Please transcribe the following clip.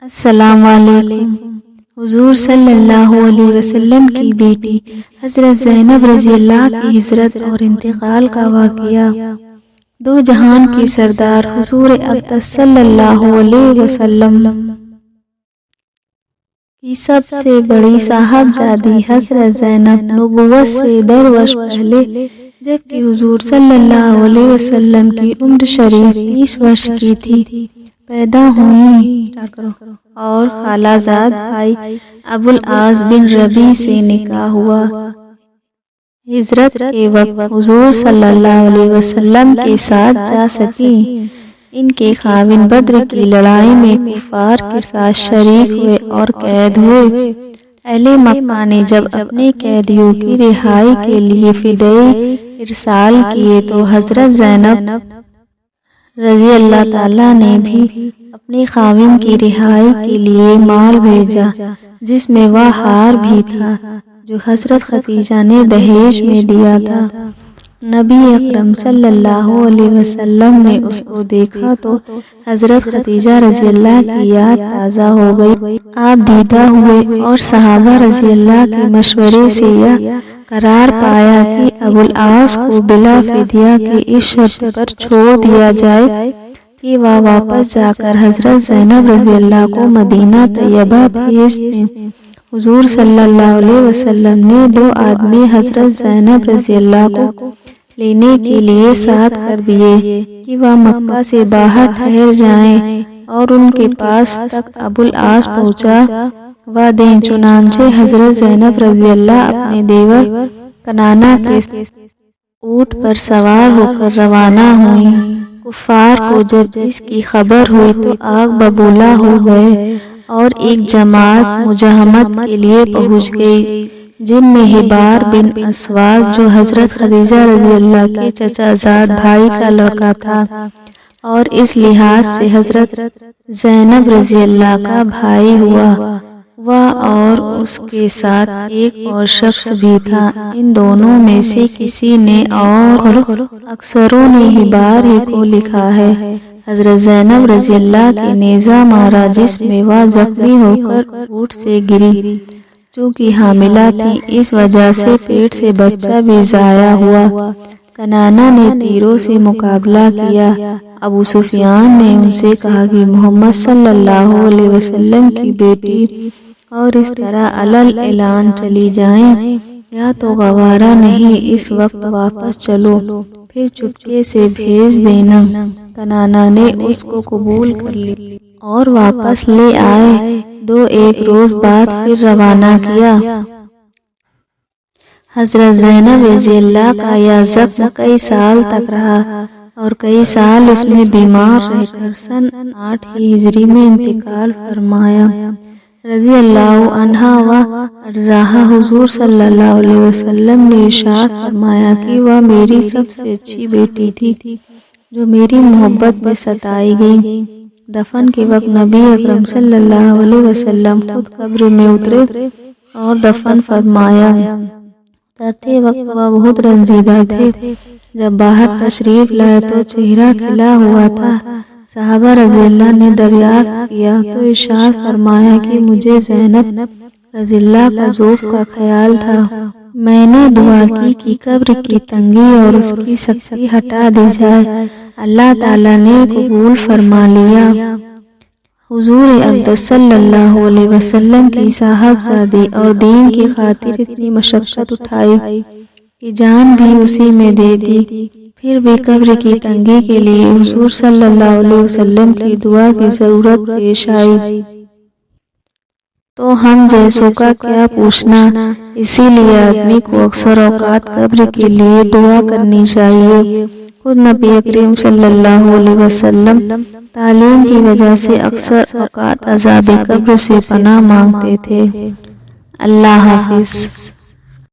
السلام علیکم۔ حضور صلی اللہ علیہ وسلم کی بیٹی حضرت زینب رضی اللہ کی ہجرت اور انتقال کا واقعہ۔ دو جہان کی سردار حضور اقدس صلی اللہ علیہ وسلم کی سب سے بڑی صاحبزادی حضرت زینب نبوت سے 10 برس پہلے جبکہ حضور صلی اللہ علیہ وسلم کی عمر شریف 30 برس کی تھی پیدا ہوئی اور خالہ زاد بھائی ابو العاص بن ربیع سے نکاح ہوا۔ ہجرت کے وقت حضور صلی اللہ علیہ وسلم کے ساتھ جا سکیں۔ ان کے خاوند بدر کی لڑائی میں کفار کے ساتھ شریک ہوئے اور قید ہوئے۔ اہل مکہ نے جب اپنے قیدیوں کی رہائی کے لیے فدیے ارسال کیے تو حضرت زینب رضی اللہ تعالیٰ نے بھی اپنے خاوند کی رہائی کے لیے مال بھیجا، جس میں وہ ہار بھی تھا جو حضرت خدیجہ نے دہیج میں دیا تھا۔ نبی اکرم صلی اللہ علیہ وسلم نے اس کو دیکھا تو حضرت خدیجہ رضی اللہ کی یاد تازہ ہو گئی۔ آپ دیدہ ہوئے اور صحابہ رضی اللہ کے مشورے سے یہ قرار پایا کہ ابو العاص کو بلا فدیہ کے اس شرط پر چھوڑ دیا جائے کہ وہ واپس جا کر حضرت زینب رضی اللہ کو مدینہ طیبہ بھیج دیں۔ حضور صلی اللہ علیہ وسلم نے 2 آدمی حضرت زینب رضی اللہ کو لینے کے لیے ساتھ کر دیے کہ وہ مکہ سے باہر ٹھہر جائیں اور ان کے پاس تک ابو العاص پہنچا وہ دیں۔ چنانچہ حضرت زینب رضی اللہ اپنے دیور کنانہ کے اونٹ پر سوار ہو کر روانہ ہوئیں۔ کفار کو جب اس کی خبر ہوئی تو آگ ببولا ہو گئے اور ایک جماعت مزاحمت کے لیے پہنچ گئی، جن میں حبار بن اسود جو حضرت خدیجہ رضی اللہ کے چچا زاد بھائی کا لڑکا تھا اور اس لحاظ سے حضرت زینب رضی اللہ کا بھائی ہوا، وہ اور اس کے ساتھ ایک اور شخص بھی تھا۔ ان دونوں میں سے کسی نے اور اکثروں نے حبار ہی کو لکھا ہے۔ حضرت زینب رضی اللہ کے نیزہ مارا جس میں وہ زخمی ہو کر اونٹ سے گری، چونکہ حاملہ تھی اس وجہ سے پیٹ سے بچہ بھی ضائع ہوا۔ کنانہ نے تیروں سے مقابلہ کیا۔ ابو سفیان نے ان سے کہا کہ محمد صلی اللہ علیہ وسلم کی بیٹی اور اس طرح علل اعلان چلی جائیں یا تو گوارا نہیں، اس وقت واپس چلو پھر چپکے سے بھیج دینا۔ کنانہ نے اس کو قبول کر لی اور واپس لے آئے۔ 2-1 روز بعد پھر روانہ کیا۔ حضرت زینب رضی اللہ کا یہ زخم کئی سال تک رہا اور کئی سال اس میں بیمار رہ کر سن 8 ہجری میں انتقال فرمایا۔ رضی اللہ عنہ و ارضاہا۔ حضور صلی اللہ علیہ وسلم نے ارشاد فرمایا کہ وہ میری سب سے اچھی بیٹی تھی جو میری محبت میں ستائی گئی۔ دفن کے وقت نبی اکرم صلی اللہ علیہ وسلم خود قبر میں اترے اور دفن فرمایا۔ ترتے وقت وہ بہت رنجیدہ تھے۔ جب باہر تشریف لائے تو چہرہ کھلا ہوا تھا۔ صحابہ رضی اللہ نے دریافت کیا تو ارشاد فرمایا کہ مجھے زینب رضی اللہ کا ذوق کا خیال تھا۔ میں نے دعا کی کہ قبر کی تنگی اور اس کی سختی ہٹا دی جائے۔ اللہ تعالیٰ نے قبول فرما لیا۔ حضور اقدس صلی اللہ علیہ وسلم کی صاحبزادی اور دین کی خاطر اتنی مشقت اٹھائی کہ جان بھی اسی میں دے دی، پھر بھی قبر کی تنگی کے لیے حضور صلی اللہ علیہ وسلم کی دعا کی ضرورت پیش آئی۔ تو ہم جیسوں کا کیا پوچھنا، اسی لیے آدمی کو اکثر اوقات قبر کے لیے دعا کرنی چاہیے۔ خود نبی کریم صلی اللہ علیہ وسلم تعلیم کی وجہ سے اکثر اوقات عذاب قبر سے پناہ مانگتے تھے۔ اللہ حافظ۔